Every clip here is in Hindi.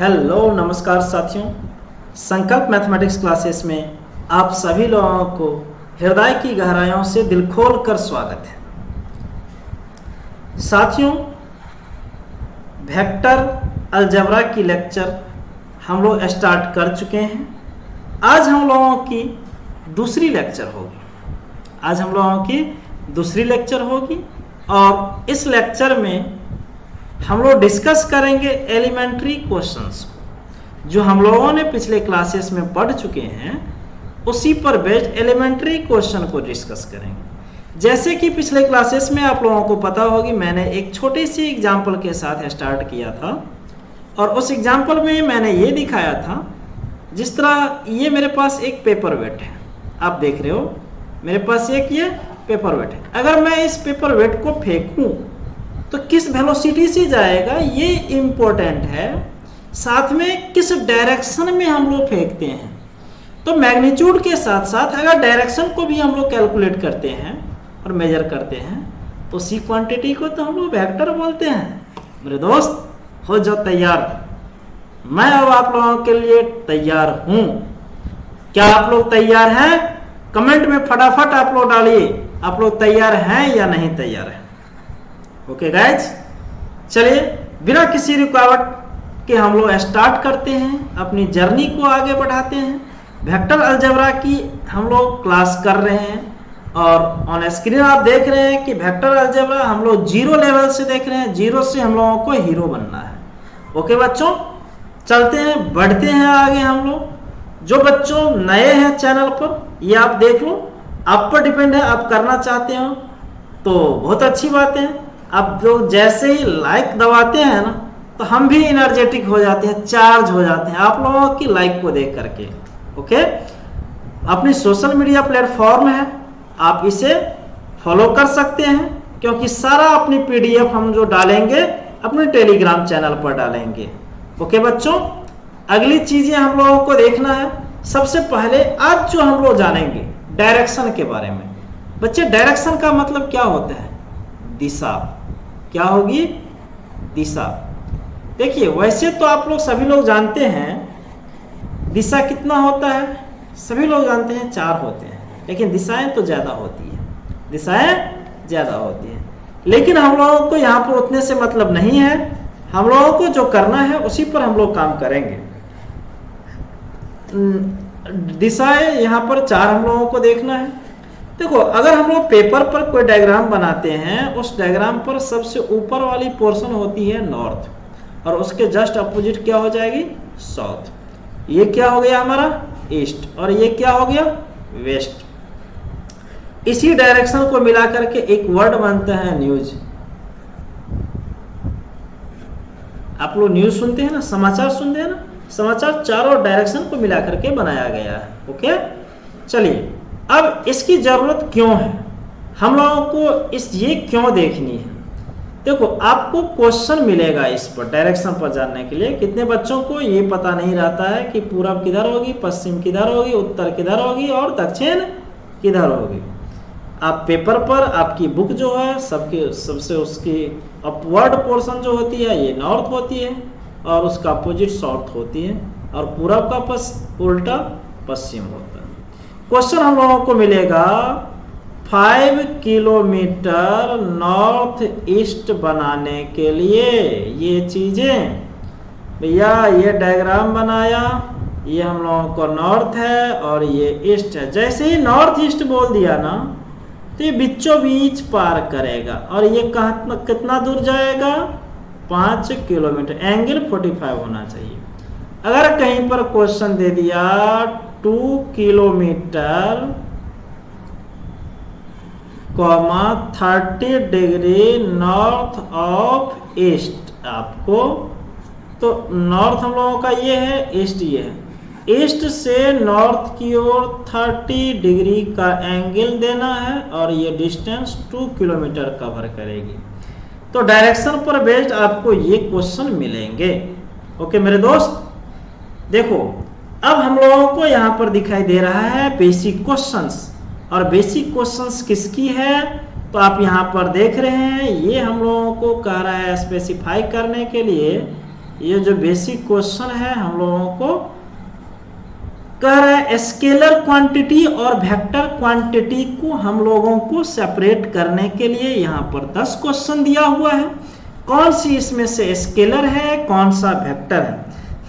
हेलो नमस्कार साथियों, संकल्प मैथमेटिक्स क्लासेस में आप सभी लोगों को हृदय की गहराइयों से दिल खोल कर स्वागत है। साथियों, वेक्टर अलजेब्रा की लेक्चर हम लोग स्टार्ट कर चुके हैं। आज हम लोगों की दूसरी लेक्चर होगी और इस लेक्चर में हम लोग डिस्कस करेंगे एलिमेंट्री क्वेश्चंस जो हम लोगों ने पिछले क्लासेस में पढ़ चुके हैं, उसी पर बेस्ड एलिमेंट्री क्वेश्चन को डिस्कस करेंगे। जैसे कि पिछले क्लासेस में आप लोगों को पता होगी, मैंने एक छोटी सी एग्जाम्पल के साथ स्टार्ट किया था और उस एग्जाम्पल में मैंने ये दिखाया था, जिस तरह ये मेरे पास एक पेपर वेट है, आप देख रहे हो मेरे पास एक ये पेपर वेट है। अगर मैं इस पेपर वेट को फेंकूं तो किस वेलोसिटी से जाएगा ये इम्पोर्टेंट है, साथ में किस डायरेक्शन में हम लोग फेंकते हैं। तो मैग्नीट्यूड के साथ साथ अगर डायरेक्शन को भी हम लोग कैलकुलेट करते हैं और मेजर करते हैं तो सी क्वांटिटी को तो हम लोग वेक्टर बोलते हैं। मेरे दोस्त, हो जाओ तैयार, मैं अब आप लोगों के लिए तैयार हूं। क्या आप लोग तैयार हैं? कमेंट में फटाफट आप लोग डालिए, आप लोग तैयार हैं या नहीं तैयार हैं। ओके गाइज, चलिए बिना किसी रुकावट के हम लोग स्टार्ट करते हैं, अपनी जर्नी को आगे बढ़ाते हैं। वेक्टर अलजेब्रा की हम लोग क्लास कर रहे हैं और ऑन स्क्रीन आप देख रहे हैं कि वेक्टर अलजेब्रा हम लोग जीरो लेवल से देख रहे हैं। जीरो से हम लोगों को हीरो बनना है। ओके बच्चों, चलते हैं, बढ़ते हैं आगे। हम लोग जो बच्चों नए हैं चैनल पर, ये आप देख लो, आप पर डिपेंड है, आप करना चाहते हो तो बहुत अच्छी बात है। अब जो जैसे ही लाइक दबाते हैं ना, तो हम भी एनर्जेटिक हो जाते हैं, चार्ज हो जाते हैं आप लोगों की लाइक को देख करके। ओके, अपनी सोशल मीडिया प्लेटफॉर्म है, आप इसे फॉलो कर सकते हैं, क्योंकि सारा अपनी पीडीएफ हम जो डालेंगे अपने टेलीग्राम चैनल पर डालेंगे। ओके बच्चों, अगली चीजें हम लोगों को देखना है। सबसे पहले आज जो हम लोग जानेंगे डायरेक्शन के बारे में। बच्चे, डायरेक्शन का मतलब क्या होता है? दिशा। क्या होगी? दिशा। देखिए, वैसे तो आप लोग सभी लोग जानते हैं दिशा कितना होता है, सभी लोग जानते हैं 4 होते हैं, लेकिन दिशाएं तो ज्यादा होती है, लेकिन हम लोगों को यहाँ पर उतने से मतलब नहीं है। हम लोगों को जो करना है उसी पर हम लोग काम करेंगे। दिशाएं यहाँ पर 4 हम लोगों को देखना है। देखो, अगर हम लोग पेपर पर कोई डायग्राम बनाते हैं, उस डायग्राम पर सबसे ऊपर वाली पोर्शन होती है नॉर्थ और उसके जस्ट अपोजिट क्या हो जाएगी? साउथ। ये क्या हो गया हमारा? ईस्ट। और ये क्या हो गया? वेस्ट। इसी डायरेक्शन को मिला करके एक वर्ड बनता है न्यूज। आप लोग न्यूज सुनते हैं ना, समाचार सुनते हैं ना, समाचार चारों डायरेक्शन को मिला करके बनाया गया है। ओके, चलिए, अब इसकी जरूरत क्यों है हम लोगों को, ये क्यों देखनी है? देखो, आपको क्वेश्चन मिलेगा इस पर डायरेक्शन पर जानने के लिए। कितने बच्चों को ये पता नहीं रहता है कि पूरब किधर होगी, पश्चिम किधर होगी, उत्तर किधर होगी और दक्षिण किधर होगी। आप पेपर पर आपकी बुक जो है सबसे उसकी अपवर्ड पोर्शन जो होती है ये नॉर्थ होती है और उसका अपोजिट साउथ होती है, और पूरब का उल्टा पश्चिम होता है। क्वेश्चन हम लोगों को मिलेगा 5 किलोमीटर नॉर्थ ईस्ट बनाने के लिए ये चीजें। भैया, ये डायग्राम बनाया, ये हम लोगों को नॉर्थ है और ये ईस्ट है। जैसे ही नॉर्थ ईस्ट बोल दिया ना, तो ये बीचों बीच पार करेगा और ये कितना दूर जाएगा? 5 किलोमीटर। एंगल 45 होना चाहिए। अगर कहीं पर क्वेश्चन दे दिया 2 kilometre 30 degree north of east आपको, तो नॉर्थ हम लोगों का ये है, ईस्ट ये है। ईस्ट से नॉर्थ की ओर 30 डिग्री का एंगल देना है और ये डिस्टेंस 2 किलोमीटर कवर करेगी। तो डायरेक्शन पर बेस्ड आपको ये क्वेश्चन मिलेंगे। ओके मेरे दोस्त, देखो, अब हम लोगों को यहाँ पर दिखाई दे रहा है बेसिक क्वेश्चंस। और बेसिक क्वेश्चंस किसकी है? तो आप यहाँ पर देख रहे हैं, ये हम लोगों को कह रहा है स्पेसिफाई करने के लिए ये जो बेसिक क्वेश्चन है हम लोगों को कह रहा है स्केलर क्वांटिटी और वेक्टर क्वांटिटी को हम लोगों को सेपरेट करने के लिए यहाँ पर 10 क्वेश्चन दिया हुआ है। कौन सी इसमें से स्केलर है, कौन सा वेक्टर है।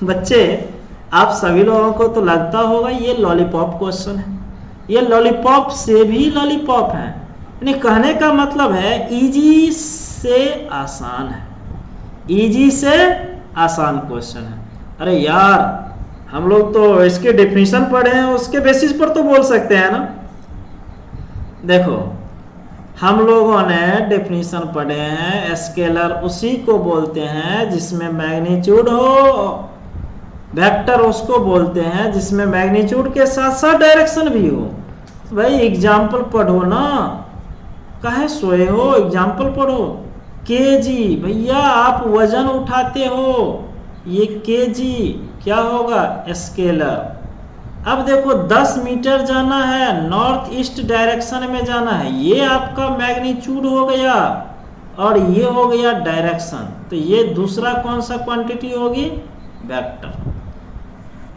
बच्चे आप सभी लोगों को तो लगता होगा ये लॉलीपॉप क्वेश्चन है, ये लॉलीपॉप से भी लॉलीपॉप है, यानी कहने का मतलब है इजी से आसान है, इजी से आसान क्वेश्चन है। अरे यार हम लोग तो इसके डेफिनेशन पढ़े हैं, उसके बेसिस पर तो बोल सकते हैं ना। देखो हम लोगों ने डेफिनेशन पढ़े हैं, स्केलर उसी को बोलते हैं जिसमें मैग्नीट्यूड हो, वेक्टर उसको बोलते हैं जिसमें मैग्नीट्यूड के साथ साथ डायरेक्शन भी हो। भाई एग्जाम्पल पढ़ो ना, काहे सोए हो, एग्जाम्पल पढ़ो। केजी, भैया आप वजन उठाते हो, ये केजी क्या होगा, स्केलर। अब देखो 10 मीटर जाना है, नॉर्थ ईस्ट डायरेक्शन में जाना है, ये आपका मैग्नीट्यूड हो गया और ये हो गया डायरेक्शन। तो ये दूसरा कौन सा क्वांटिटी होगी, वेक्टर।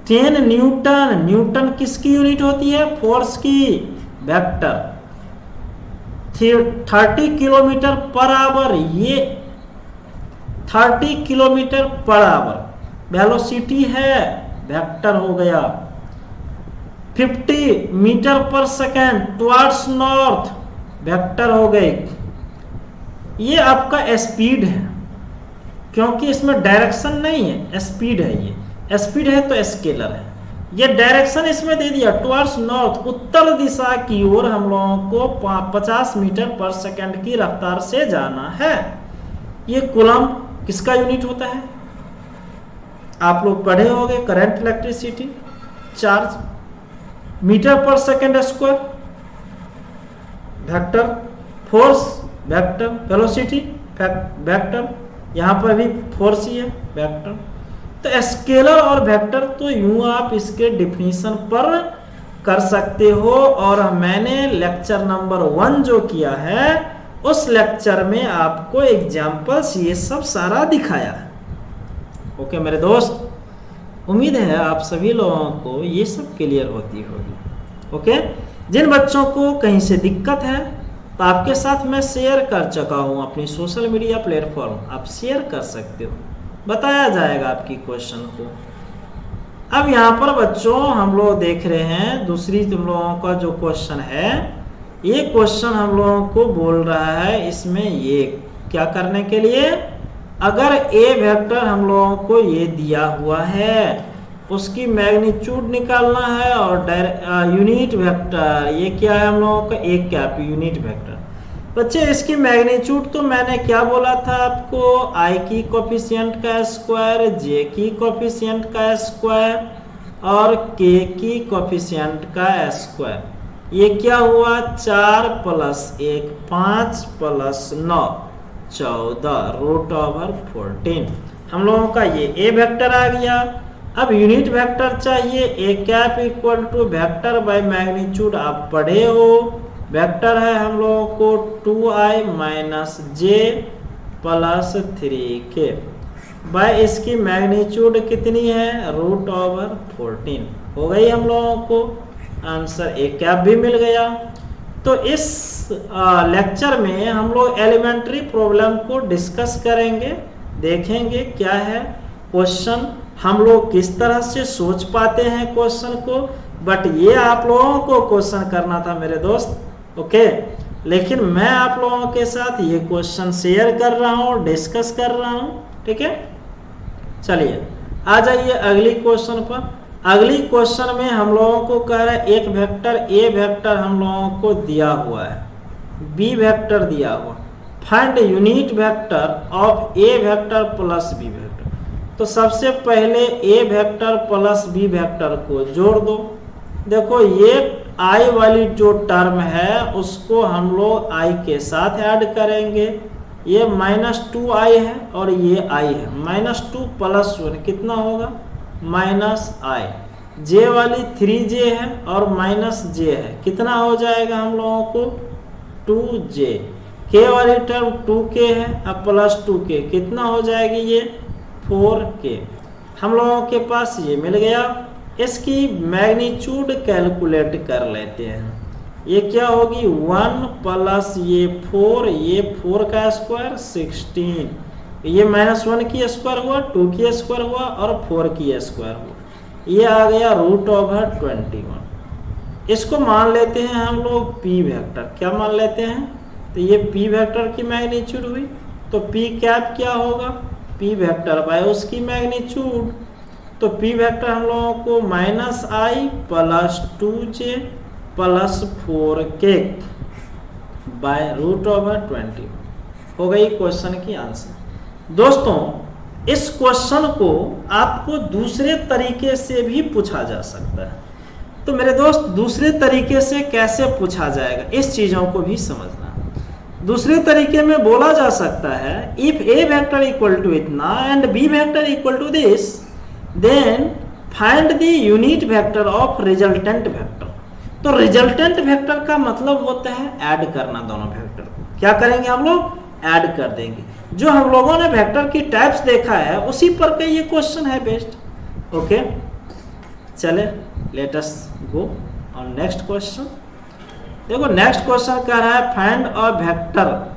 10 न्यूटन, न्यूटन किसकी यूनिट होती है, फोर्स की, वेक्टर। 30 किलोमीटर पर आवर, ये 30 किलोमीटर पर आवर वेलोसिटी है, वेक्टर हो गया। 50 मीटर पर सेकेंड टुवर्ड्स नॉर्थ, वेक्टर हो गए। ये आपका स्पीड है, क्योंकि इसमें डायरेक्शन नहीं है, स्पीड है, ये स्पीड है तो स्केलर है। ये डायरेक्शन इसमें दे दिया टुवर्ड्स नॉर्थ, उत्तर दिशा की ओर हम लोगों को 50 मीटर पर सेकेंड की रफ्तार से जाना है। ये कूलम किसका यूनिट होता है, आप लोग पढ़े होंगे, करंट इलेक्ट्रिसिटी चार्ज, मीटर पर second square, vector, force vector, velocity vector, यहाँ पर भी फोर्स ही है, वेक्टर। तो स्केलर और वेक्टर तो यूं आप इसके डिफिनीशन पर कर सकते हो। और मैंने लेक्चर नंबर 1 जो किया है उस लेक्चर में आपको एग्जाम्पल्स ये सब सारा दिखाया है। ओके मेरे दोस्त, उम्मीद है आप सभी लोगों को ये सब क्लियर होती होगी। ओके, जिन बच्चों को कहीं से दिक्कत है तो आपके साथ मैं शेयर कर चुका हूँ अपनी सोशल मीडिया प्लेटफॉर्म, आप शेयर कर सकते हो, बताया जाएगा आपकी क्वेश्चन को। अब यहाँ पर बच्चों हम लोग देख रहे हैं दूसरी तुम लोगों का जो क्वेश्चन है, ये क्वेश्चन हम लोगों को बोल रहा है इसमें ये क्या करने के लिए, अगर ए वेक्टर हम लोगों को ये दिया हुआ है उसकी मैग्नीट्यूड निकालना है और यूनिट वेक्टर ये क्या है हम लोगों का, एक कैप यूनिट वेक्टर। बच्चे इसकी मैग्नीट्यूड तो मैंने क्या बोला था आपको, आई की कोफिशिएंट का स्क्वायर, जे की कोफिशिएंट का स्क्वायर और के की कोफिशिएंट का स्क्वायर। ये क्या हुआ, 4 + 1 5 + 9 14 √14। हम लोगों का ये ए वेक्टर आ गया। अब यूनिट वेक्टर चाहिए, A cap equal to vector by magnitude, आप पढ़े हो, वेक्टर है हम लोगों को 2i - j + 3k बाय इसकी मैग्नीट्यूड कितनी है, √14 हो गई। हम लोगों को आंसर ए कैप भी मिल गया। तो इस लेक्चर में हम लोग एलिमेंट्री प्रॉब्लम को डिस्कस करेंगे, देखेंगे क्या है क्वेश्चन, हम लोग किस तरह से सोच पाते हैं क्वेश्चन को। बट ये आप लोगों को क्वेश्चन करना था मेरे दोस्त, ओके। लेकिन मैं आप लोगों के साथ ये क्वेश्चन शेयर कर रहा हूँ, डिस्कस कर रहा हूँ, ठीक है। चलिए आ जाइए अगली क्वेश्चन पर। अगली क्वेश्चन में हम लोगों को कह रहा है एक वेक्टर ए वेक्टर हम लोगों को दिया हुआ है, बी वेक्टर दिया हुआ, find unit vector of A vector plus B vector. तो सबसे पहले A vector plus B vector को जोड़ दो। देखो ये आई वाली जो टर्म है उसको हम लोग आई के साथ ऐड करेंगे, ये -2i है और ये i है, -2 + 1 कितना होगा, -i। j वाली 3j है और -j है, कितना हो जाएगा हम लोगों को 2j। k वाली टर्म 2k है अब +2k कितना हो जाएगी ये 4k। हम लोगों के पास ये मिल गया। इसकी मैग्नीट्यूड कैलकुलेट कर लेते हैं। ये क्या होगी 1 प्लस ये 4 का स्क्वायर 16, ये -1 की स्क्वायर हुआ, 2 की स्क्वायर हुआ और 4 की स्क्वायर हुआ, ये आ गया √21। इसको मान लेते हैं हम लोग p वेक्टर। क्या मान लेते हैं? तो ये p वेक्टर की मैग्नीट्यूड हुई, तो p कैप क्या होगा p वेक्टर बाय उसकी मैग्नीट्यूड। तो p वेक्टर हम लोगों को -i plus 2j plus 4k bye √20 हो गई क्वेश्चन की आंसर। दोस्तों इस क्वेश्चन को आपको दूसरे तरीके से भी पूछा जा सकता है। तो मेरे दोस्त दूसरे तरीके से कैसे पूछा जाएगा, इस चीज़ों को भी समझना। दूसरे तरीके में बोला जा सकता है if a vector equal to इतना and b vector equal to this then find the unit vector of resultant vector. तो रिजल्टेंट वेक्टर का मतलब होता है ऐड करना दोनों वेक्टर को। क्या करेंगे हम लोग? ऐड कर देंगे। जो हम लोगों ने वेक्टर की टाइप्स देखा है उसी पर का ये क्वेश्चन है बेस्ट। ओके चले let us go on next question. देखो नेक्स्ट क्वेश्चन कह रहा है find a vector.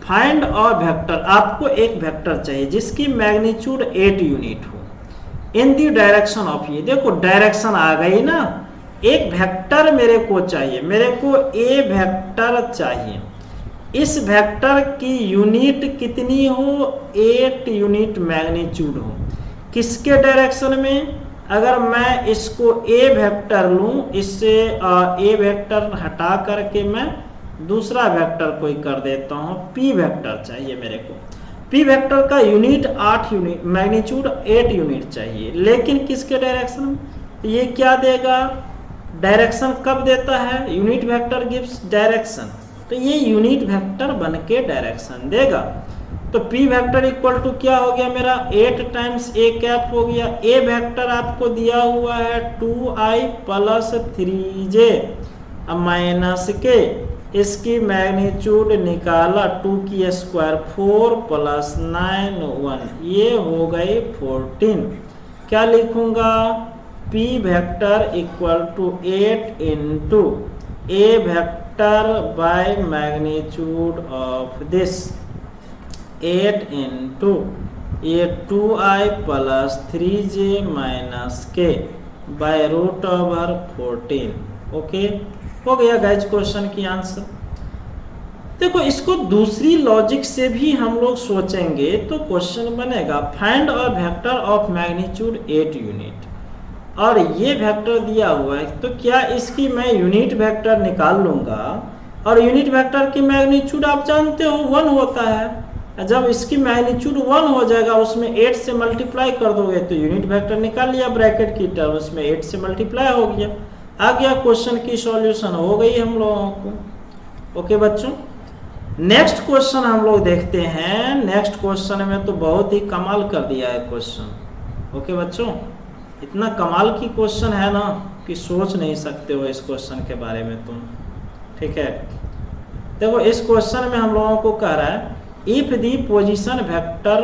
Find a vector, आपको एक वेक्टर चाहिए जिसकी मैग्नीट्यूड 8 यूनिट हो इन दी डायरेक्शन ऑफ ये। देखो डायरेक्शन आ गई ना। एक वेक्टर मेरे को चाहिए, मेरे को ए वेक्टर चाहिए। इस वेक्टर की यूनिट कितनी हो? 8 यूनिट मैग्नीट्यूड हो। किसके डायरेक्शन में? अगर मैं इसको ए वेक्टर लूं, इससे ए वेक्टर हटा करके मैं दूसरा वेक्टर कोई कर देता हूं, पी वेक्टर चाहिए मेरे को। पी वेक्टर का यूनिट 8 यूनिट मैग्नीट्यूड 8 यूनिट चाहिए, लेकिन किसके डायरेक्शन में? ये क्या देगा? डायरेक्शन कब देता है? यूनिट वेक्टर गिव्स डायरेक्शन, तो ये यूनिट वेक्टर बन के डायरेक्शन देगा। तो p वेक्टर इक्वल टू क्या हो गया मेरा? 8 टाइम्स a कैप हो गया। a वेक्टर आपको दिया हुआ है 2i plus 3j minus k। इसकी मैग्नीट्यूड निकाला 2 की स्क्वायर 4 प्लस 9 1, ये हो गई 14। क्या लिखूंगा? p vector equal to 8 into a vector by magnitude of this 8 into ये 2i plus 3j minus k by √14। Okay हो गया गाइज क्वेश्चन की आंसर। देखो इसको दूसरी लॉजिक से भी हम लोग सोचेंगे तो क्वेश्चन बनेगा find a vector of magnitude 8 unit, और ये वेक्टर दिया हुआ है तो क्या इसकी मैं यूनिट वेक्टर निकाल लूंगा। और यूनिट वेक्टर की मैग्नीट्यूड आप जानते हो 1 होता है। जब इसकी मैग्नीट्यूड 1 हो जाएगा उसमें 8 से मल्टीप्लाई कर दोगे तो यूनिट वेक्टर निकाल लिया ब्रैकेट की टर्म्स में 8 से मल्टीप्लाई हो गया। आ गया क्वेश्चन की सॉल्यूशन हो गई हम लोगों को। ओके बच्चों नेक्स्ट क्वेश्चन हम लोग देखते हैं। नेक्स्ट क्वेश्चन में तो बहुत ही कमाल कर दिया है क्वेश्चन। ओके बच्चों इतना कमाल की क्वेश्चन है ना कि सोच नहीं सकते हो इस क्वेश्चन के बारे में तुम। ठीक है देखो इस क्वेश्चन में हम लोगों को कह रहा है if the position vector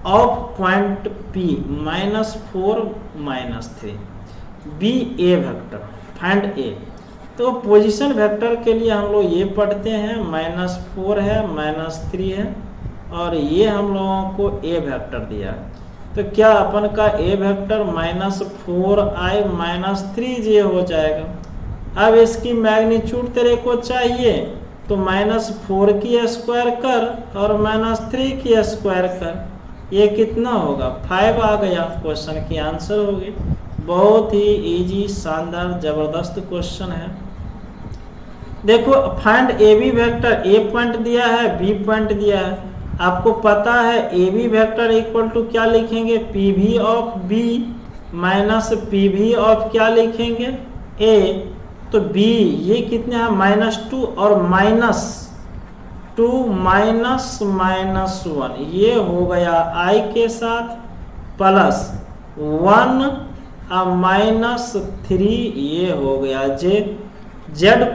of point P -4 -3 be a vector find a. तो पोजीशन वेक्टर के लिए हम लोग ये पढ़ते हैं -4 है -3 है और ये हम लोगों को ए वेक्टर दिया है। तो क्या अपन का ए वेक्टर -4i -3j हो जाएगा। अब इसकी मैग्नीट्यूड तेरे को चाहिए तो -4 की स्क्वायर कर और -3 की स्क्वायर कर, ये कितना होगा 5 आ गया। क्वेश्चन की आंसर होगी। बहुत ही इजी शानदार जबरदस्त क्वेश्चन है। देखो find A B vector, A point दिया है बी पॉइंट दिया है। आपको पता है A B vector equal to क्या लिखेंगे P V of B minus P V of क्या लिखेंगे ए। तो b ये कितने हैं -2 और -2 -1 ये हो गया i के साथ प्लस 1 -3 ये हो गया j। z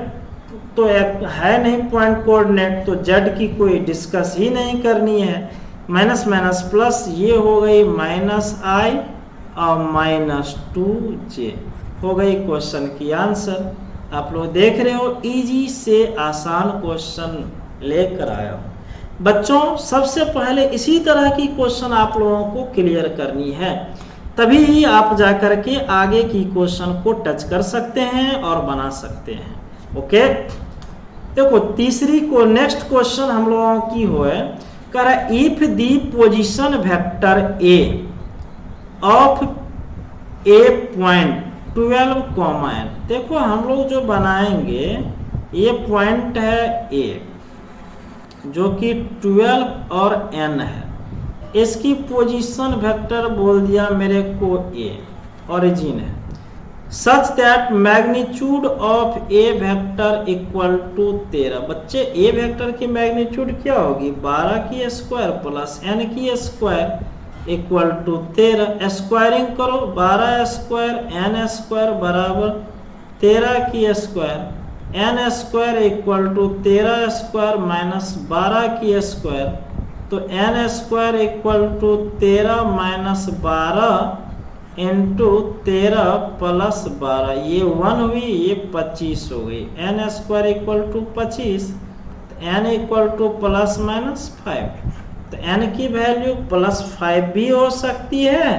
तो एक है नहीं पॉइंट कोऑर्डिनेट तो z की कोई डिस्कस ही नहीं करनी है। माइनस माइनस प्लस, ये हो गई माइनस आई और माइनस 2j हो गई क्वेश्चन की आंसर। आप लोग देख रहे हो इजी से आसान क्वेश्चन लेकर आया हूं। बच्चों सबसे पहले इसी तरह की क्वेश्चन आप लोगों को क्लियर करनी है, तभी ही आप जाकर के आगे की क्वेश्चन को टच कर सकते हैं और बना सकते हैं। ओके, देखो तीसरी को नेक्स्ट क्वेश्चन हम लोगों की हो है, कह रहा है if the position vector A of A point 12, n। देखो हम लोग जो बनाएंगे, ये पॉइंट है ए जो कि 12 और n है, इसकी पोजीशन वेक्टर बोल दिया मेरे को ए, ओरिजिन है, such that magnitude of A vector equal to 13। बच्चे ए वेक्टर की मैग्नीट्यूड क्या होगी, 12 की स्क्वायर प्लस n की स्क्वायर इक्वल टू 13। स्क्वायरिंग करो, 12 स्क्वायर n स्क्वायर बराबर 13 की square, n square equal to 13 square minus 12 की स्क्वायर, तो n square equal to 13 minus 12 into 13 plus 12, ये 1 हुई, ये 25 हो गई। n square equal to 25, n equal to plus minus 5, तो n की वैल्यू प्लस 5 भी हो सकती है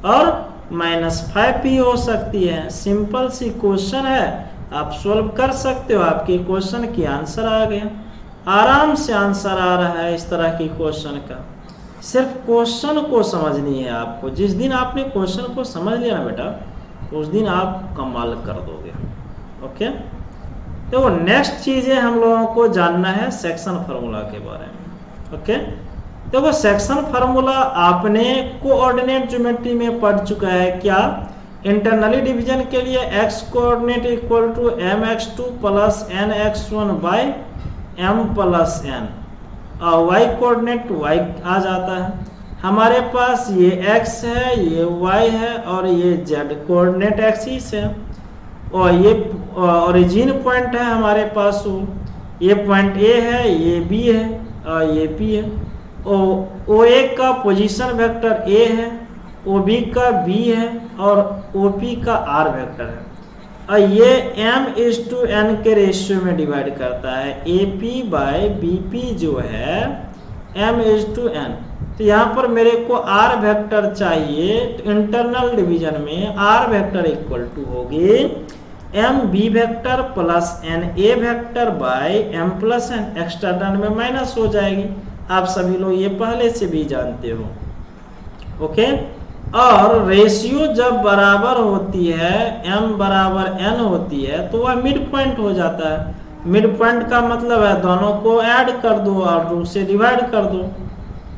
और माइनस 5 भी हो सकती है। सिंपल सी क्वेश्चन है, आप सोल्व कर सकते हो, आपके क्वेश्चन की आंसर आ गया। आराम से आंसर आ रहा है इस तरह की क्वेश्चन का, सिर्फ क्वेश्चन को समझनी है आपको। जिस दिन आपने क्वेश्चन को समझ लिया ना बेटा, उस दिन आप कमाल कर दोगे। ओके, देखो नेक्स्ट चीजें हम लोगों को जानना है सेक्शन फार्मूला के बारे में। ओके, देखो सेक्शन फार्मूला आपने कोऑर्डिनेट ज्योमेट्री में पढ़ चुका है क्या। इंटरनली डिवीजन के लिए x coordinate equal to mx2 plus nx1 by m plus n, और y कोऑर्डिनेट y आ जाता है। हमारे पास ये x है, ये y है और ये z कोऑर्डिनेट एक्सिस है, और ये ओरिजिन पॉइंट है हमारे पास, ये पॉइंट A है, ये B है और ये P है। OA का पोजीशन वेक्टर A है, OB का B है और OP का R वेक्टर है, और ये m/n के रेशियो में डिवाइड करता है। AP बाय BP जो है m/n, तो यहाँ पर मेरे को R वेक्टर चाहिए, तो इंटरनल डिवीजन में R वेक्टर इक्वल टू होगी MB vector plus NA vector by M plus n, external में माइनस हो जाएगी। आप सभी लोग ये पहले से भी जानते हो। ओके, और रेशियो जब बराबर होती है, m बराबर n होती है, तो वह मिड पॉइंट हो जाता है। मिड पॉइंट का मतलब है दोनों को ऐड कर दो और 2 से डिवाइड कर दो।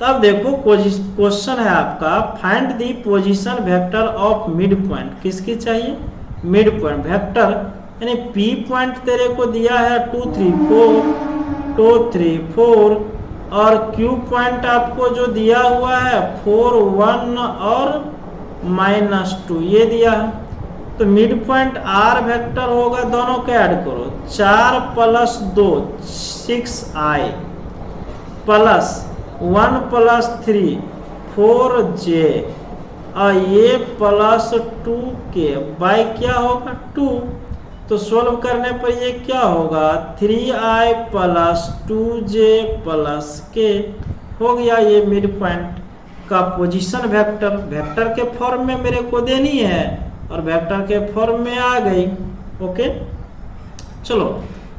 तब देखो क्वेश्चन है आपका, find the position vector of mid point. किसकी चाहिए, मिड पॉइंट वेक्टर, यानी P पॉइंट तेरे को दिया है 2 3 4, और Q पॉइंट आपको जो दिया हुआ है 4 1 और -2 ये दिया है। तो मिड पॉइंट R वेक्टर होगा, दोनों को ऐड करो, 4 plus 2 6i plus 1 plus 3 4j, और ये प्लस 2k बाई क्या होगा 2, तो सोल्व करने पर ये क्या होगा 3i plus 2j plus k हो गया। ये मिड पॉइंट का पोजीशन वेक्टर, वेक्टर के फॉर्म में मेरे को देनी है और वेक्टर के फॉर्म में आ गई। ओके, चलो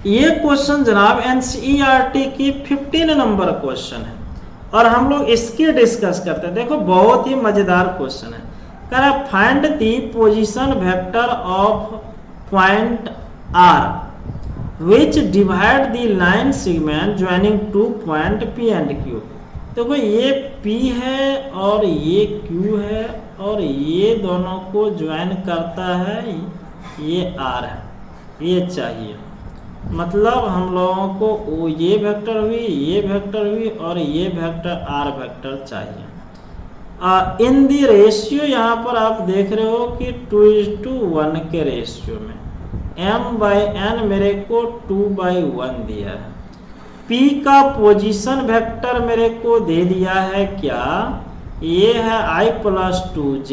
ये क्वेश्चन जनाब NCERT की 15 नंबर क्वेश्चन है और हम लोग इसकी डिस्कस करते हैं। देखो बहुत ही मजेदार क्वेश्चन है, कह रहा है find the position vector of point R which divide the line segment joining 2 point P and Q। देखो ये P है और ये Q है और ये दोनों को ज्वाइन करता है ये R है, ये चाहिए। मतलब हम लोगों को ये वेक्टर हुई, ये वेक्टर हुई और ये वेक्टर R वेक्टर चाहिए। इन दी रेशियो यहाँ पर आप देख रहे हो कि 2:1 के रेशियो में m/n मेरे को 2/1 दिया है। P का पोजीशन वेक्टर मेरे को दे दिया है क्या, ये है I प्लस 2j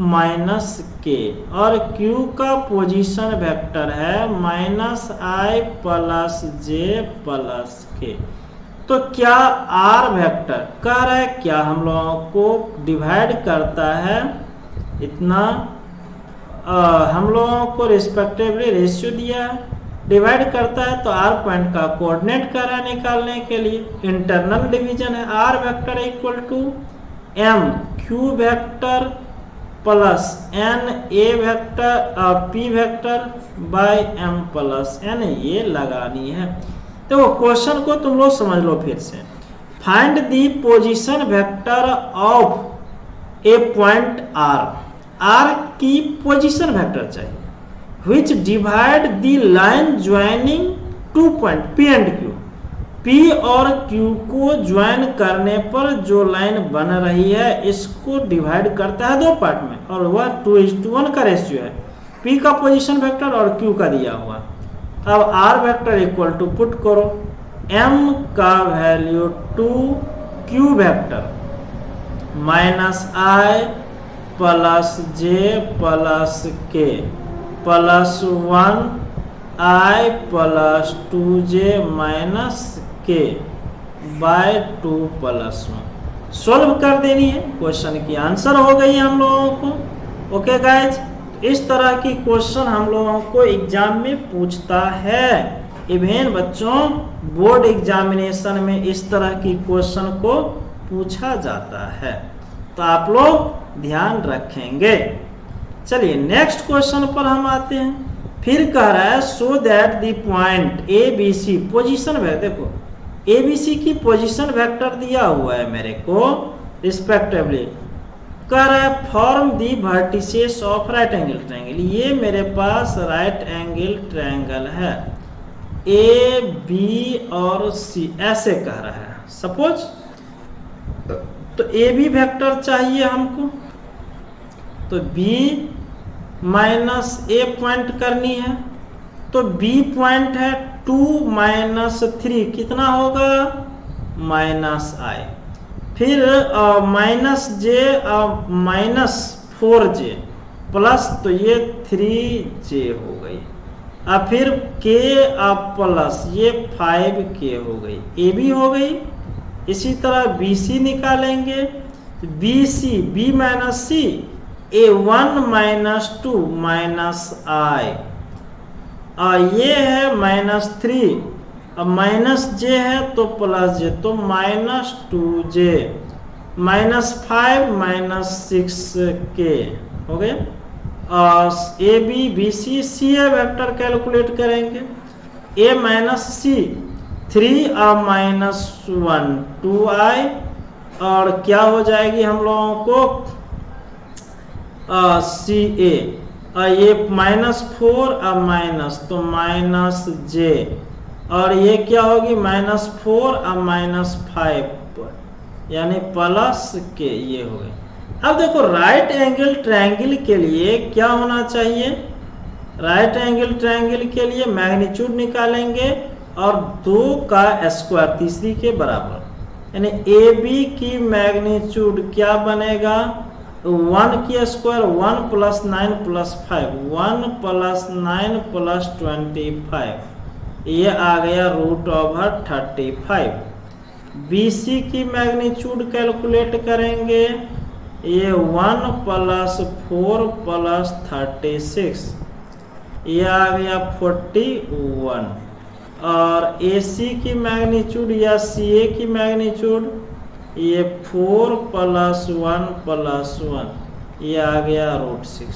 माइनस के, और Q का पोजीशन वेक्टर है -I प्लस j प्लस के। तो क्या R वेक्टर कह रहा है क्या हम लोगों को डिवाइड करता है इतना, हम लोगों को रिस्पेक्टिवली रेशियो दिया है, डिवाइड करता है तो R पॉइंट का कोऑर्डिनेट कर रहा है निकालने के लिए, इंटरनल डिवीजन है। R vector equal to M Q vector plus N A vector P vector by M plus N, ये लगानी है। तो क्वेश्चन को तुम लोग समझ लो फिर से। Find the position vector of A point R, R की पोजीशन वेक्टर चाहिए which divide the line joining two point P and Q, P और Q को ज्वाइन करने पर जो लाइन बन रही है इसको डिवाइड करता है दो पार्ट में, और वह 2:1 का रेशियो है। P का पोजीशन वेक्टर और Q का दिया हुआ। अब R vector equal to put करो, M का value 2 Q vector -I plus j plus k plus 1I plus 2j minus k by 2 plus 1 solve कर देनी है। क्वेश्चन की आंसर हो गई हम लोगों को। ओके गाइज, इस तरह की क्वेश्चन हम लोगों को एग्जाम में पूछता है। इवन बच्चों बोर्ड एग्जामिनेशन में इस तरह की क्वेश्चन को पूछा जाता है, तो आप लोग ध्यान रखेंगे। चलिए नेक्स्ट क्वेश्चन पर हम आते हैं। फिर कह रहा है so that the point A B C position vector, देखो ए बी सी की पोजीशन वेक्टर दिया हुआ है मेरे को रिस्पेक्टिवली। कह रहा है form the vertices of right angle triangle, ये मेरे पास राइट एंगल ट्रायंगल है ए बी और सी, ऐसे कह रहा है सपोज। तो ए बी वेक्टर चाहिए हमको, तो B माइनस ए पॉइंट करनी है, तो B पॉइंट है 2 माइनस 3 कितना होगा -I, फिर minus j minus 4j plus, तो ये 3j हो गई। अब फिर k प्लस ये 5k हो गई, AB हो गई। इसी तरह BC निकालेंगे, BC B minus C A1 minus 2 minus I, ये है -3, अब माइनस j है तो प्लस j, तो -2j -5 -6k हो गए। A B B C C A vector calculate करेंगे, a माइनस सी 3 और -1 2I, और क्या हो जाएगी हम लोगों को सी ए, ये -4 और माइनस, तो -j, और ये क्या होगी -4 और -5 यानी प्लस के, ये हो गए। अब देखो राइट एंगल ट्रायंगल के लिए क्या होना चाहिए, राइट एंगल ट्रायंगल के लिए मैग्नीट्यूड निकालेंगे और 2 का स्क्वायर तीसरी के बराबर, यानी ए बी की मैग्नीट्यूड क्या बनेगा 1 की स्क्वायर 1 + 9 + 5, 1 + 9 + 25, ये आ गया √35। BC की मैग्नीट्यूड कैलकुलेट करेंगे, ये 1 + 4 + 36, ये आ गया 41। और AC की मैग्नीट्यूड या CA की मैग्नीट्यूड, ये 4 + 1 + 1, ये आ गया √6।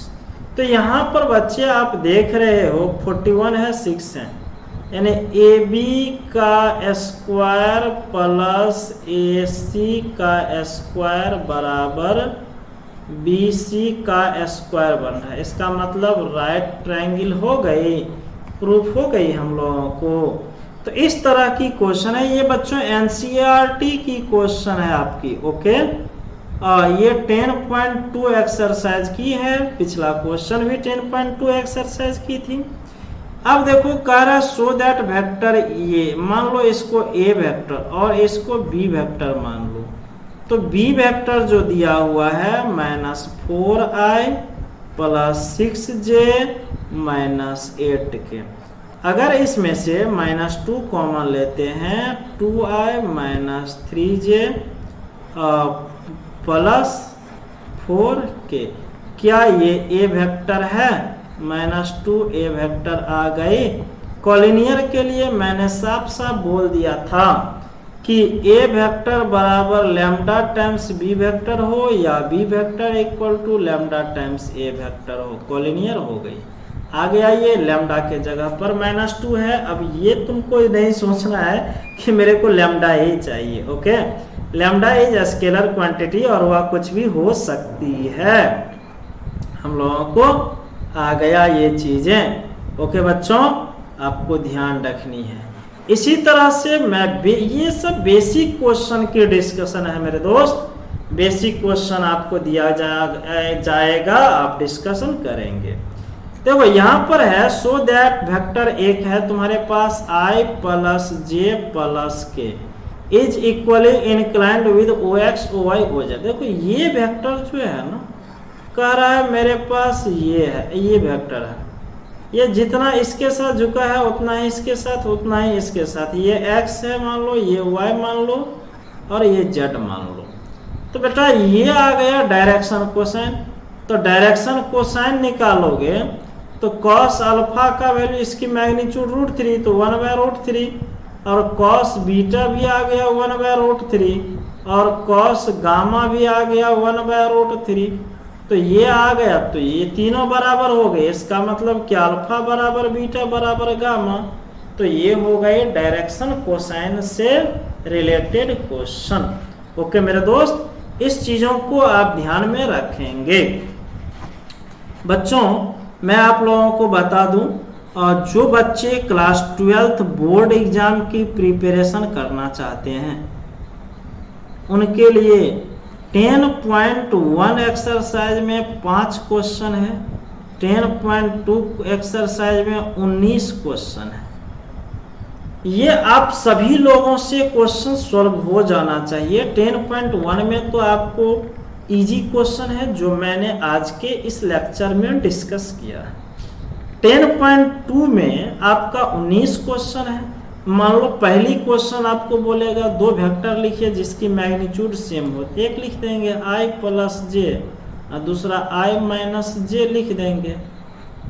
तो यहाँ पर बच्चे आप देख रहे हो 41 है 6 है, यानी AB का स्क्वायर प्लस AC का स्क्वायर बराबर BC का स्क्वायर बन रहा है। इसका मतलब राइट ट्रायंगल हो गई, प्रूफ हो गई हम लोगों को। तो इस तरह की क्वेश्चन है ये बच्चों, NCERT की क्वेश्चन है आपकी। ओके, ये 10.2 एक्सरसाइज की है, पिछला क्वेश्चन भी 10.2 एक्सरसाइज की थी। अब देखो कह रहा है सो दैट वेक्टर ये, मान लो इसको ए वेक्टर और इसको बी वेक्टर मान लो, तो बी वेक्टर जो दिया हुआ है -4i + 6j - 8k। अगर इसमें से -2 कॉमन लेते हैं 2i - 3j + 4k, क्या ये ए वेक्टर है? -2 ए वेक्टर आ गई। कॉलिनियर के लिए मैंने साफ साफ बोल दिया था कि ए वेक्टर बराबर लैम्डा टाइम्स बी वेक्टर हो या B vector equal to lambda times A vector हो, कॉलिनियर हो गई। आगे आइए, लैम्डा के जगह पर -2 है। अब ये तुमको नहीं सोचना है कि मेरे को लैम्डा ए चाहिए, okay. Lambda is scalar quantity और वह कुछ भी हो सकती है। हम लोगों को आ गया ये चीजें, ओके बच्चों, आपको ध्यान रखनी है। इसी तरह से ये सब बेसिक क्वेश्चन की डिस्कशन है मेरे दोस्त। बेसिक क्वेश्चन आपको दिया जाएगा, आप डिस्कशन करेंगे। देखो यहाँ पर है सो दैट वेक्टर एक है तुम्हारे पास i + j + k is equally inclined with ox oy oz। देखो ये वेक्टर जो है ना, कह रहा है मेरे पास ये है, ये वेक्टर है, ये जितना इसके साथ झुका है उतना ही इसके साथ, उतना ही इसके साथ। ये x है मान लो, ये y मान लो और ये z मान लो। तो बेटा ये आ गया डायरेक्शन कोसाइन। तो डायरेक्शन कोसाइन निकालोगे तो cos अल्फा का वैल्यू, इसकी मैग्नीट्यूड √3 तो 1/√3, और cos बीटा भी आ गया 1/√3, और cos गामा भी आ गया 1/√3। तो ये आ गया, तो ये तीनों बराबर हो गए। इसका मतलब कि अल्फा बराबर बीटा बराबर गामा। तो ये हो गए डायरेक्शन कोसाइन से रिलेटेड क्वेश्चन। ओके मेरे दोस्त, इस चीजों को आप ध्यान में रखेंगे। बच्चों मैं आप लोगों को बता दूं, जो बच्चे क्लास 12th बोर्ड एग्जाम की प्रिपरेशन करना चाहते हैं उनके लिए 10.1 एक्सरसाइज में 5 क्वेश्चन है, 10.2 एक्सरसाइज में 19 क्वेश्चन है। ये आप सभी लोगों से क्वेश्चन सॉल्व हो जाना चाहिए। 10.1 में तो आपको इजी क्वेश्चन है जो मैंने आज के इस लेक्चर में डिस्कस किया है। 10.2 में आपका 19 क्वेश्चन है। मान लो पहली क्वेश्चन आपको बोलेगा 2 वेक्टर लिखिए जिसकी मैग्नीट्यूड सेम हो, एक लिख देंगे i + j और दूसरा i - j लिख देंगे।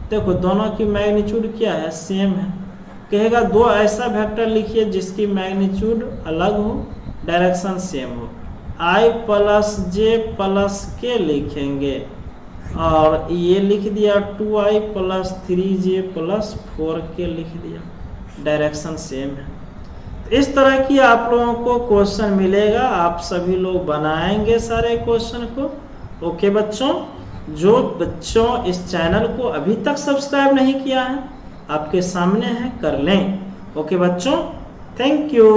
देखो दोनों की मैग्नीट्यूड क्या है, सेम है। कहेगा 2 ऐसा वेक्टर लिखिए जिसकी मैग्नीट्यूड अलग हो, डायरेक्शन सेम हो, i + j + k लिखेंगे और ये लिख दिया 2i + 3j + 4k लिख दिया, डायरेक्शन सेम है। तो इस तरह की आप लोगों को क्वेश्चन मिलेगा, आप सभी लोग बनाएंगे सारे क्वेश्चन को। ओके बच्चों, जो बच्चों इस चैनल को अभी तक सब्सक्राइब नहीं किया है आपके सामने है, कर लें। ओके बच्चों, थैंक यू।